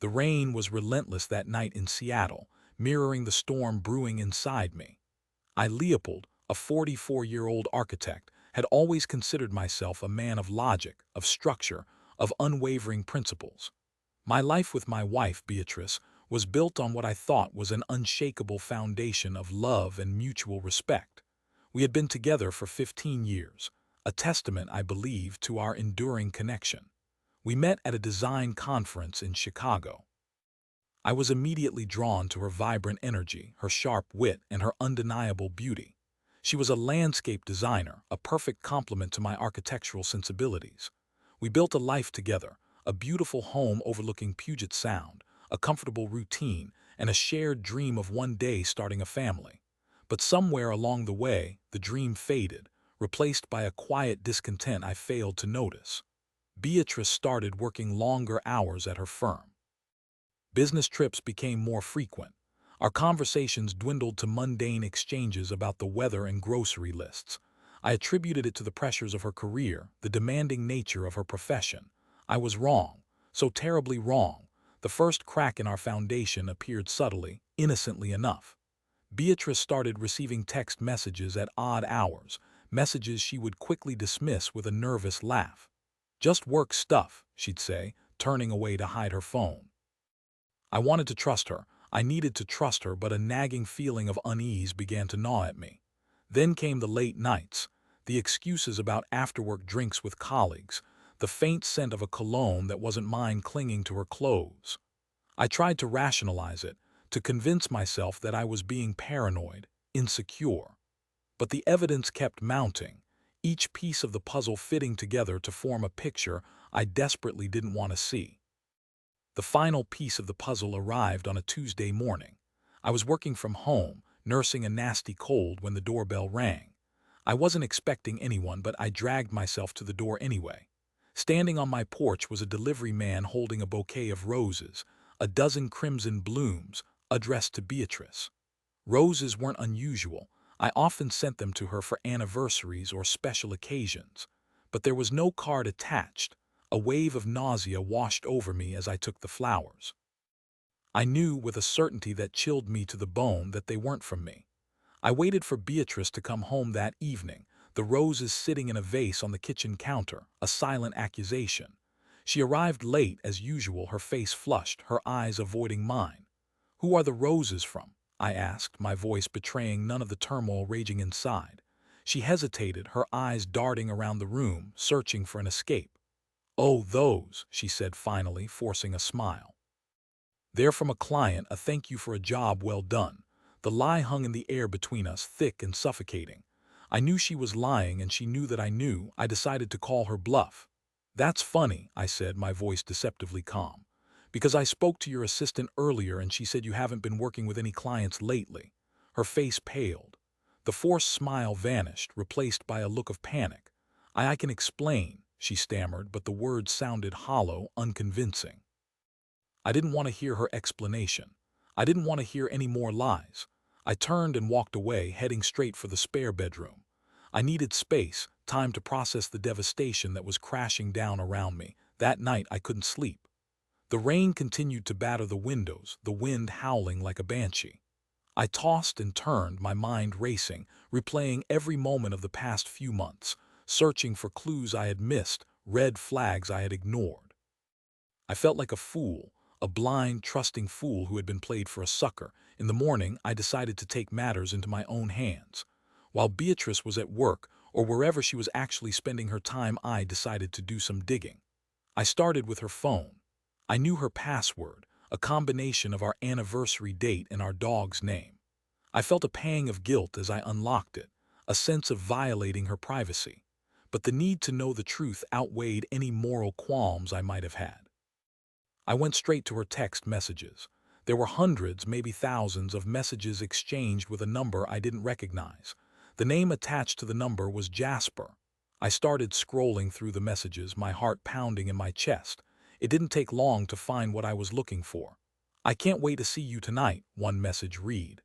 The rain was relentless that night in Seattle, mirroring the storm brewing inside me. Leopold, a 44-year-old architect, had always considered myself a man of logic, of structure, of unwavering principles. My life with my wife, Beatrice, was built on what I thought was an unshakable foundation of love and mutual respect. We had been together for 15 years, a testament, I believe, to our enduring connection. We met at a design conference in Chicago. I was immediately drawn to her vibrant energy, her sharp wit, and her undeniable beauty. She was a landscape designer, a perfect complement to my architectural sensibilities. We built a life together, a beautiful home overlooking Puget Sound, a comfortable routine, and a shared dream of one day starting a family. But somewhere along the way, the dream faded, replaced by a quiet discontent I failed to notice. Beatrice started working longer hours at her firm. Business trips became more frequent. Our conversations dwindled to mundane exchanges about the weather and grocery lists. I attributed it to the pressures of her career, the demanding nature of her profession. I was wrong, so terribly wrong. The first crack in our foundation appeared subtly, innocently enough. Beatrice started receiving text messages at odd hours, messages she would quickly dismiss with a nervous laugh. "Just work stuff," she'd say, turning away to hide her phone. I wanted to trust her. I needed to trust her, but a nagging feeling of unease began to gnaw at me. Then came the late nights, the excuses about after-work drinks with colleagues, the faint scent of a cologne that wasn't mine clinging to her clothes. I tried to rationalize it, to convince myself that I was being paranoid, insecure. But the evidence kept mounting, each piece of the puzzle fitting together to form a picture I desperately didn't want to see. The final piece of the puzzle arrived on a Tuesday morning. I was working from home, nursing a nasty cold when the doorbell rang. I wasn't expecting anyone, but I dragged myself to the door anyway. Standing on my porch was a delivery man holding a bouquet of roses, a dozen crimson blooms, addressed to Beatrice. Roses weren't unusual. I often sent them to her for anniversaries or special occasions. But there was no card attached. A wave of nausea washed over me as I took the flowers. I knew with a certainty that chilled me to the bone that they weren't from me. I waited for Beatrice to come home that evening, the roses sitting in a vase on the kitchen counter, a silent accusation. She arrived late as usual, her face flushed, her eyes avoiding mine. "Who are the roses from?" I asked, my voice betraying none of the turmoil raging inside. She hesitated, her eyes darting around the room, searching for an escape. "Oh, those," she said finally, forcing a smile. "They're from a client, a thank you for a job well done." The lie hung in the air between us, thick and suffocating. I knew she was lying, and she knew that I knew. I decided to call her bluff. "That's funny," I said, my voice deceptively calm. "Because I spoke to your assistant earlier and she said you haven't been working with any clients lately." Her face paled. The forced smile vanished, replaced by a look of panic. I can explain," she stammered, but the words sounded hollow, unconvincing. I didn't want to hear her explanation. I didn't want to hear any more lies. I turned and walked away, heading straight for the spare bedroom. I needed space, time to process the devastation that was crashing down around me. That night I couldn't sleep. The rain continued to batter the windows, the wind howling like a banshee. I tossed and turned, my mind racing, replaying every moment of the past few months, searching for clues I had missed, red flags I had ignored. I felt like a fool, a blind, trusting fool who had been played for a sucker. In the morning, I decided to take matters into my own hands. While Beatrice was at work, or wherever she was actually spending her time, I decided to do some digging. I started with her phone. I knew her password, a combination of our anniversary date and our dog's name. I felt a pang of guilt as I unlocked it, a sense of violating her privacy. But the need to know the truth outweighed any moral qualms I might have had. I went straight to her text messages. There were hundreds, maybe thousands, of messages exchanged with a number I didn't recognize. The name attached to the number was Jasper. I started scrolling through the messages, my heart pounding in my chest. It didn't take long to find what I was looking for. "I can't wait to see you tonight," one message read.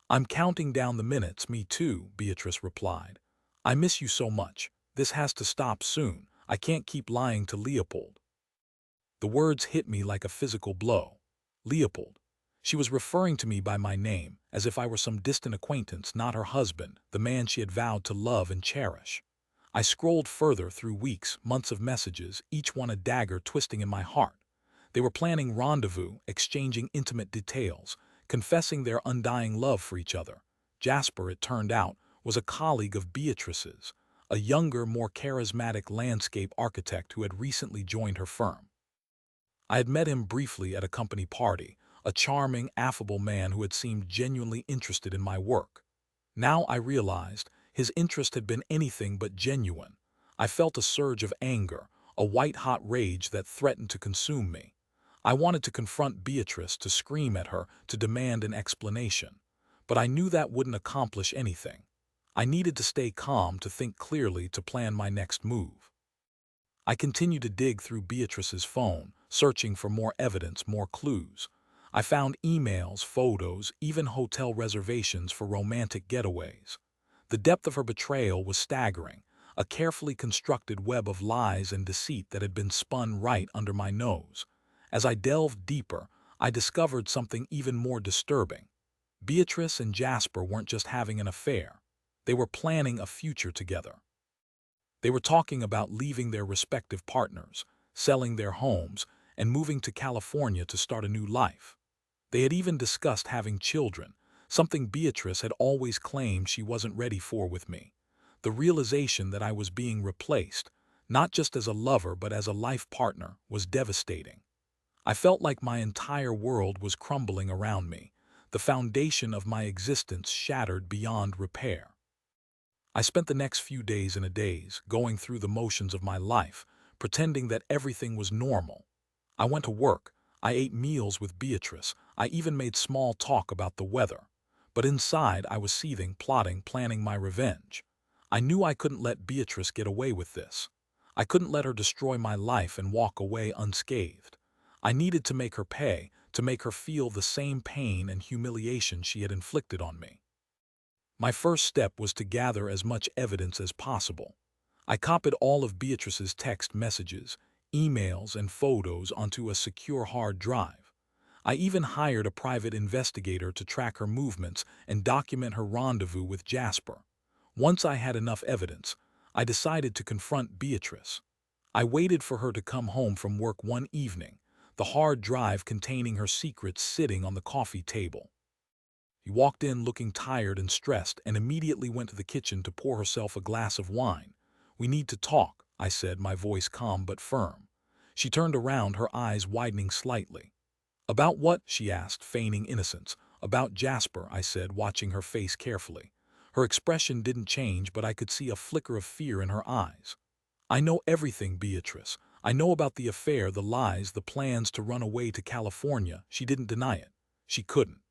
"I'm counting down the minutes." "Me too," Beatrice replied. "I miss you so much. This has to stop soon. I can't keep lying to Leopold." The words hit me like a physical blow. Leopold. She was referring to me by my name, as if I were some distant acquaintance, not her husband, the man she had vowed to love and cherish. I scrolled further through weeks, months of messages, each one a dagger twisting in my heart. They were planning rendezvous, exchanging intimate details, confessing their undying love for each other. Jasper, it turned out, was a colleague of Beatrice's, a younger, more charismatic landscape architect who had recently joined her firm. I had met him briefly at a company party, a charming, affable man who had seemed genuinely interested in my work. Now I realized his interest had been anything but genuine. I felt a surge of anger, a white-hot rage that threatened to consume me. I wanted to confront Beatrice, to scream at her, to demand an explanation. But I knew that wouldn't accomplish anything. I needed to stay calm, to think clearly, to plan my next move. I continued to dig through Beatrice's phone, searching for more evidence, more clues. I found emails, photos, even hotel reservations for romantic getaways. The depth of her betrayal was staggering, a carefully constructed web of lies and deceit that had been spun right under my nose. As I delved deeper, I discovered something even more disturbing. Beatrice and Jasper weren't just having an affair. They were planning a future together. They were talking about leaving their respective partners, selling their homes, and moving to California to start a new life. They had even discussed having children, something Beatrice had always claimed she wasn't ready for with me. The realization that I was being replaced, not just as a lover but as a life partner, was devastating. I felt like my entire world was crumbling around me, the foundation of my existence shattered beyond repair. I spent the next few days in a daze, going through the motions of my life, pretending that everything was normal. I went to work, I ate meals with Beatrice, I even made small talk about the weather. But inside I was seething, plotting, planning my revenge. I knew I couldn't let Beatrice get away with this. I couldn't let her destroy my life and walk away unscathed. I needed to make her pay, to make her feel the same pain and humiliation she had inflicted on me. My first step was to gather as much evidence as possible. I copied all of Beatrice's text messages, emails, and photos onto a secure hard drive. I even hired a private investigator to track her movements and document her rendezvous with Jasper. Once I had enough evidence, I decided to confront Beatrice. I waited for her to come home from work one evening, the hard drive containing her secrets sitting on the coffee table. She walked in looking tired and stressed and immediately went to the kitchen to pour herself a glass of wine. "We need to talk," I said, my voice calm but firm. She turned around, her eyes widening slightly. "About what?" she asked, feigning innocence. "About Jasper," I said, watching her face carefully. Her expression didn't change, but I could see a flicker of fear in her eyes. "I know everything, Beatrice. I know about the affair, the lies, the plans to run away to California." She didn't deny it. She couldn't.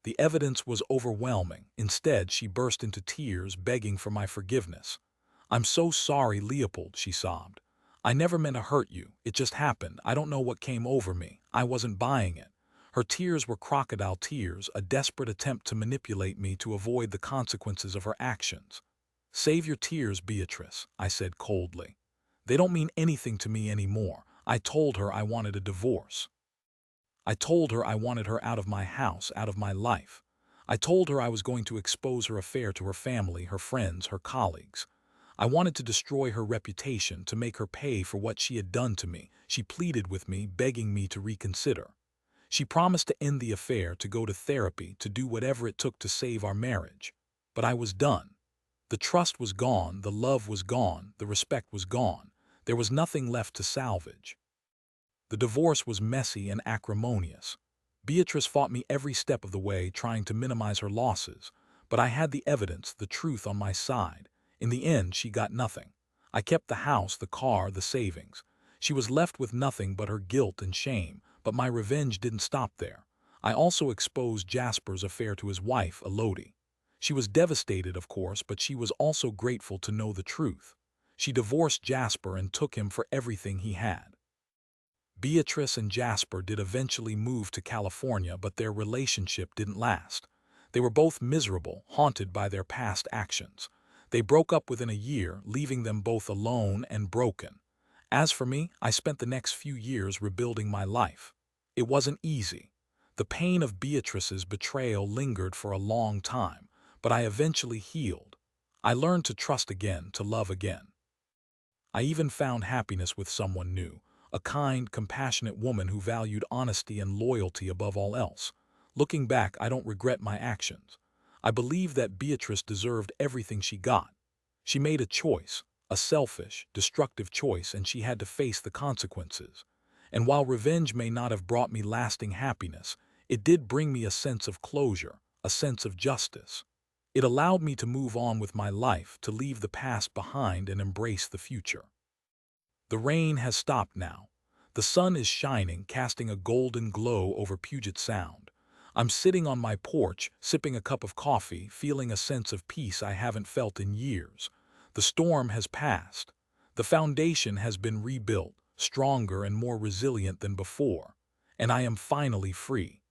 The evidence was overwhelming. Instead, she burst into tears, begging for my forgiveness. "I'm so sorry, Leopold," she sobbed. "I never meant to hurt you. It just happened. I don't know what came over me. I wasn't buying it." Her tears were crocodile tears, a desperate attempt to manipulate me to avoid the consequences of her actions. "Save your tears, Beatrice," I said coldly. "They don't mean anything to me anymore." I told her I wanted a divorce. I told her I wanted her out of my house, out of my life. I told her I was going to expose her affair to her family, her friends, her colleagues. I wanted to destroy her reputation, to make her pay for what she had done to me. She pleaded with me, begging me to reconsider. She promised to end the affair, to go to therapy, to do whatever it took to save our marriage. But I was done. The trust was gone, the love was gone, the respect was gone. There was nothing left to salvage. The divorce was messy and acrimonious. Beatrice fought me every step of the way, trying to minimize her losses. But I had the evidence, the truth on my side. In the end, she got nothing. I kept the house, the car, the savings. She was left with nothing but her guilt and shame, but my revenge didn't stop there. I also exposed Jasper's affair to his wife, Elodie. She was devastated, of course, but she was also grateful to know the truth. She divorced Jasper and took him for everything he had. Beatrice and Jasper did eventually move to California, but their relationship didn't last. They were both miserable, haunted by their past actions. They broke up within a year, leaving them both alone and broken. As for me, I spent the next few years rebuilding my life. It wasn't easy. The pain of Beatrice's betrayal lingered for a long time, but I eventually healed. I learned to trust again, to love again. I even found happiness with someone new, a kind, compassionate woman who valued honesty and loyalty above all else. Looking back, I don't regret my actions. I believe that Beatrice deserved everything she got. She made a choice, a selfish, destructive choice, and she had to face the consequences. And while revenge may not have brought me lasting happiness, it did bring me a sense of closure, a sense of justice. It allowed me to move on with my life, to leave the past behind and embrace the future. The rain has stopped now. The sun is shining, casting a golden glow over Puget Sound. I'm sitting on my porch, sipping a cup of coffee, feeling a sense of peace I haven't felt in years. The storm has passed. The foundation has been rebuilt, stronger and more resilient than before. And I am finally free.